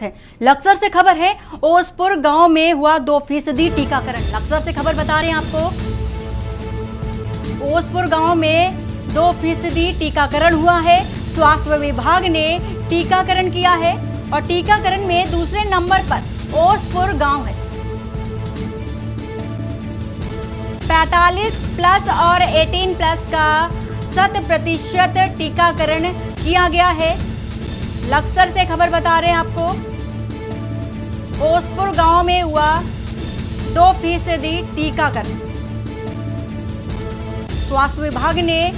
है। लक्सर से खबर है, ओसपुर गांव में हुआ 2% टीकाकरण। लक्सर से खबर बता रहे हैं आपको, ओसपुर गांव में 2% टीकाकरण हुआ है। स्वास्थ्य विभाग ने टीकाकरण किया है और टीकाकरण में दूसरे नंबर पर ओसपुर गांव है। 45+ और 18+ का 100% टीकाकरण किया गया है। लक्सर से खबर बता रहे हैं आपको, ओसपुर गांव में हुआ 2% टीकाकरण। स्वास्थ्य विभाग ने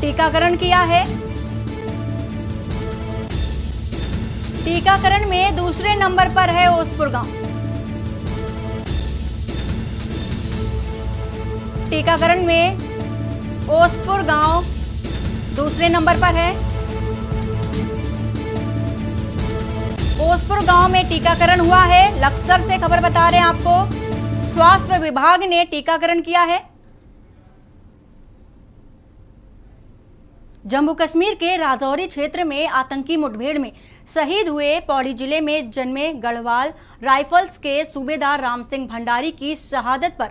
टीकाकरण किया है। टीकाकरण में दूसरे नंबर पर है ओसपुर गांव। टीकाकरण में ओसपुर गांव दूसरे नंबर पर है। ओसपुर गांव में टीकाकरण हुआ है। लक्सर से खबर बता रहे हैं आपको, स्वास्थ्य विभाग ने टीकाकरण किया है। जम्मू कश्मीर के राजौरी क्षेत्र में आतंकी मुठभेड़ में शहीद हुए पौड़ी जिले में जन्मे गढ़वाल राइफल्स के सूबेदार राम सिंह भंडारी की शहादत पर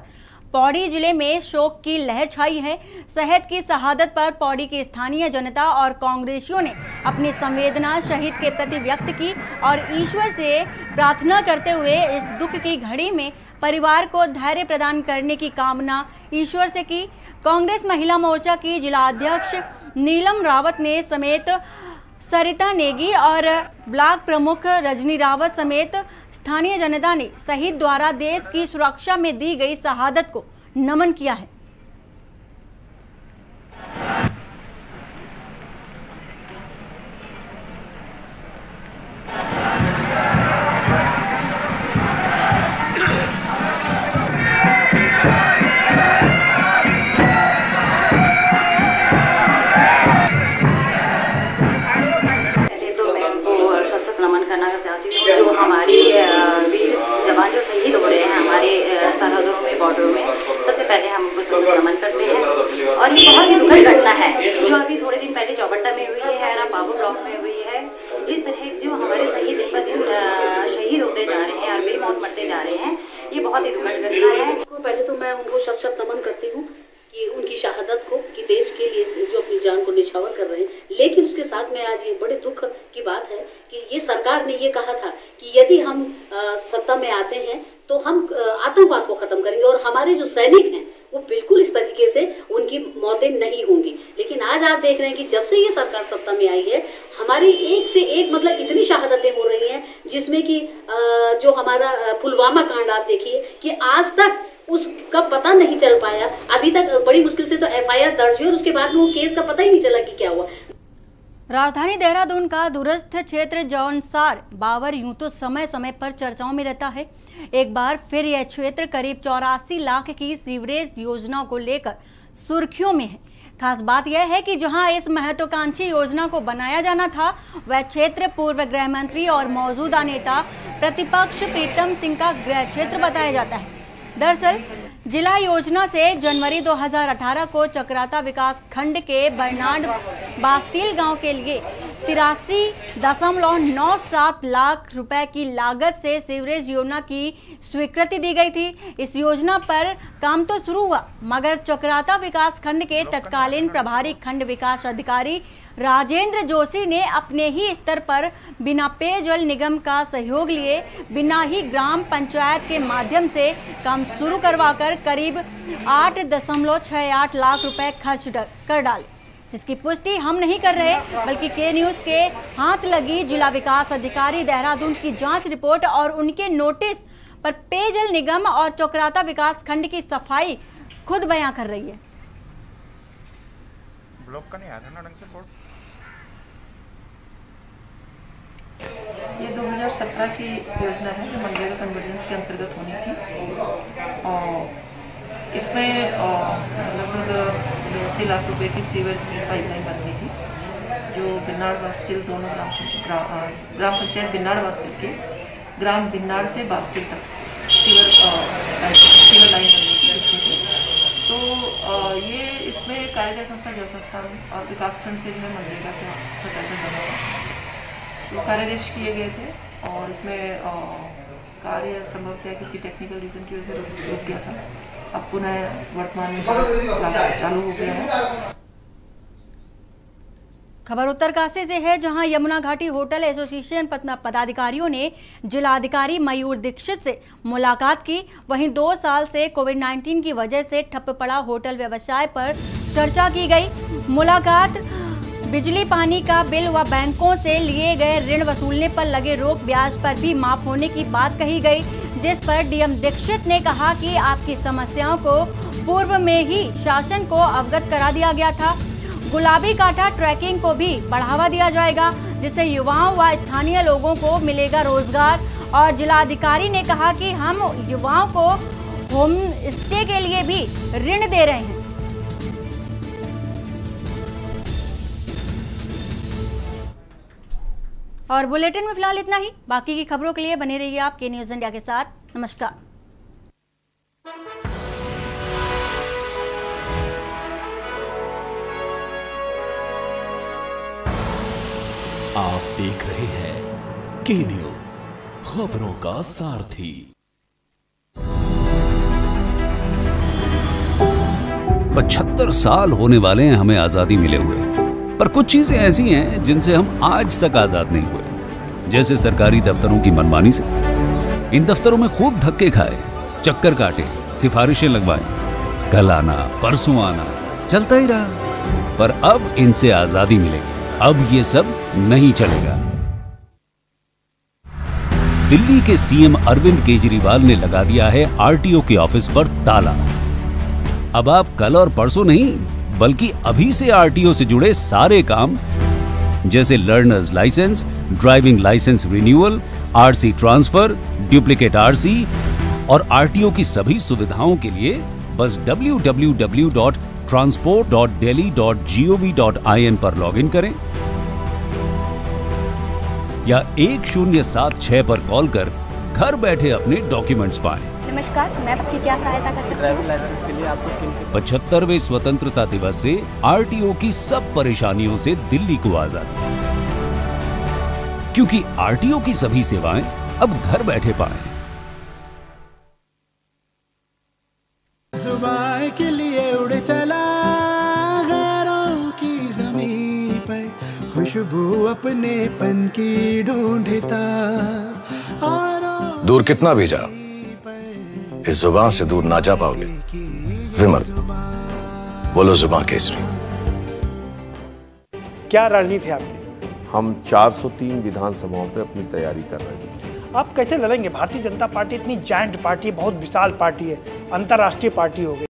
पौड़ी जिले में शोक की लहर छाई है। शहीद की शहादत पर पौड़ी की स्थानीय जनता और कांग्रेसियों ने अपनी संवेदना शहीद के प्रति व्यक्त की और ईश्वर से प्रार्थना करते हुए इस दुख की घड़ी में परिवार को धैर्य प्रदान करने की कामना ईश्वर से की। कांग्रेस महिला मोर्चा की जिला अध्यक्ष नीलम रावत ने समेत सरिता नेगी और ब्लॉक प्रमुख रजनी रावत समेत स्थानीय जनता ने शहीद द्वारा देश की सुरक्षा में दी गई शहादत को नमन किया है। नमन करना चाहती हूँ जो हमारी वीर जवान जो शहीद हो रहे हैं हमारे सरहदों में, बॉर्डरों में, सबसे पहले हम उनको सशक्त नमन करते हैं। और ये बहुत ही दुखद घटना है जो अभी थोड़े दिन पहले चौबट्टा में हुई है, बाबू ब्लॉक में हुई है। इस तरह जो हमारे शहीद दिन ब दिन शहीद होते जा रहे हैं और बेमौत मरते जा रहे हैं, ये बहुत ही दुखद घटना है। पहले तो मैं उनको सशक्त नमन करती हूँ कि उनकी शहादत को, कि देश के लिए जो अपनी जान को निछावर कर रहे हैं। लेकिन उसके साथ में आज ये बड़े दुख की बात है कि ये सरकार ने ये कहा था कि यदि हम सत्ता में आते हैं तो हम आतंकवाद को खत्म करेंगे और हमारे जो सैनिक हैं वो बिल्कुल इस तरीके से उनकी मौतें नहीं होंगी। लेकिन आज आप देख रहे हैं कि जब से ये सरकार सत्ता में आई है हमारी एक से एक मतलब इतनी शहादतें हो रही हैं, जिसमें कि जो हमारा पुलवामा कांड आप देखिए कि आज तक उसका पता नहीं चल पाया। अभी तक बड़ी मुश्किल से तो FIR दर्ज हुई और उसके बाद में वो केस का पता ही नहीं चला कि क्या हुआ। राजधानी देहरादून का दूरस्थ क्षेत्र जौनसार बावर यूं तो समय समय पर चर्चाओं में रहता है। एक बार फिर यह क्षेत्र करीब 84 लाख की सीवरेज योजना को लेकर सुर्खियों में है। खास बात यह है कि जहां इस महत्वाकांक्षी योजना को बनाया जाना था, वह क्षेत्र पूर्व गृह मंत्री और मौजूदा नेता प्रतिपक्ष प्रीतम सिंह का गृह क्षेत्र बताया जाता है। दरअसल जिला योजना से जनवरी 2018 को चक्राता विकास खंड के बरनाड बास्तील गांव के लिए 83.97 लाख रुपए की लागत से सीवरेज योजना की स्वीकृति दी गई थी। इस योजना पर काम तो शुरू हुआ, मगर चक्राता विकास खंड के तत्कालीन प्रभारी खंड विकास अधिकारी राजेंद्र जोशी ने अपने ही स्तर पर बिना पेयजल निगम का सहयोग लिए बिना ही ग्राम पंचायत के माध्यम से काम शुरू करवाकर करीब 8.68 लाख रुपए खर्च कर डाले, जिसकी पुष्टि हम नहीं कर रहे बल्कि के न्यूज के हाथ लगी जिला विकास अधिकारी देहरादून की जांच रिपोर्ट और उनके नोटिस पर पेयजल निगम और चक्राता विकास खंड की सफाई खुद बयां कर रही है। ब्लॉक का नहीं आता ना ढंग से बोर्ड। ये 2017 की योजना है जो मनरेगा कन्वर्जेंस के अंतर्गत होनी थी और इसमें लगभग 80 लाख रुपए की सीवर पाइपलाइन बननी थी जो बिन्नाड़ बास्तील दोनों ग्राम पंचायत बिन्नाड़ बास्तील के ग्राम बिन्नाड़ से बास्तील तक सीवर लाइन बननी थी। तो ये इसमें कायजा संस्था जल संस्थान और विकास खंड से जो है मनरेगा का पैसा बना हुआ। तो कार्यादेश किए गए थे और इसमें कार्य संभवतः किसी टेक्निकल रीजन की वजह से रुक गया था। अब पुनः वर्तमान में चालू हो गया है। खबर उत्तरकाशी से है, जहां यमुना घाटी होटल एसोसिएशन पदाधिकारियों ने जिलाधिकारी मयूर दीक्षित से मुलाकात की। वहीं 2 साल से कोविड-19 की वजह से ठप पड़ा होटल व्यवसाय पर चर्चा की गई। मुलाकात बिजली पानी का बिल व बैंकों से लिए गए ऋण वसूलने पर लगे रोक ब्याज पर भी माफ होने की बात कही गई, जिस पर डीएम दीक्षित ने कहा कि आपकी समस्याओं को पूर्व में ही शासन को अवगत करा दिया गया था। गुलाबी कांटा ट्रैकिंग को भी बढ़ावा दिया जाएगा, जिससे युवाओं व स्थानीय लोगों को मिलेगा रोजगार। और जिलाधिकारी ने कहा कि हम युवाओं को होम स्टे के लिए भी ऋण दे रहे हैं। और बुलेटिन में फिलहाल इतना ही। बाकी की खबरों के लिए बने रहिए आप के न्यूज़ इंडिया के साथ। नमस्कार। आप देख रहे हैं के न्यूज़, खबरों का सारथी। 75 साल होने वाले हैं हमें आजादी मिले हुए, पर कुछ चीजें ऐसी हैं जिनसे हम आज तक आजाद नहीं हुए। जैसे सरकारी दफ्तरों की मनमानी से। इन दफ्तरों में खूब धक्के खाए, चक्कर काटे, सिफारिशें लगवाए, कल आना परसों आना, चलता ही रहा। पर अब इनसे आजादी मिलेगी। अब ये सब नहीं चलेगा। दिल्ली के सीएम अरविंद केजरीवाल ने लगा दिया है आरटीओ के ऑफिस पर ताला। अब आप कल और परसों नहीं, बल्कि अभी से आरटीओ से जुड़े सारे काम, जैसे learners licence, driving licence renewal, RC transfer, duplicate RC और आरटीओ की सभी सुविधाओं के लिए बस www.transport.delhi.gov.in पर लॉगिन करें या 1076 पर कॉल कर घर बैठे अपने डॉक्यूमेंट्स पाएं। नमस्कार, मैं आपकी क्या सहायता कर सकती हूँ? ड्राइविंग लाइसेंस के लिए आपको 75वें स्वतंत्रता दिवस से आरटीओ की सब परेशानियों से दिल्ली को आजादी, क्योंकि आरटीओ की सभी सेवाएं अब घर बैठे पाएं। जुबान के लिए उड़ चला गैरों की ज़मीं पर, खुशबू अपने पन की ढूंढता। दूर कितना भी जा, इस जुबान से दूर ना जा पाओगे। विमल, बोलो जुबान केसरी। क्या रणनीति है आपकी? हम 403 विधानसभाओं पे अपनी तैयारी कर रहे हैं। आप कैसे लड़ेंगे? भारतीय जनता पार्टी इतनी जायंट पार्टी है, बहुत विशाल पार्टी है, अंतर्राष्ट्रीय पार्टी हो गई।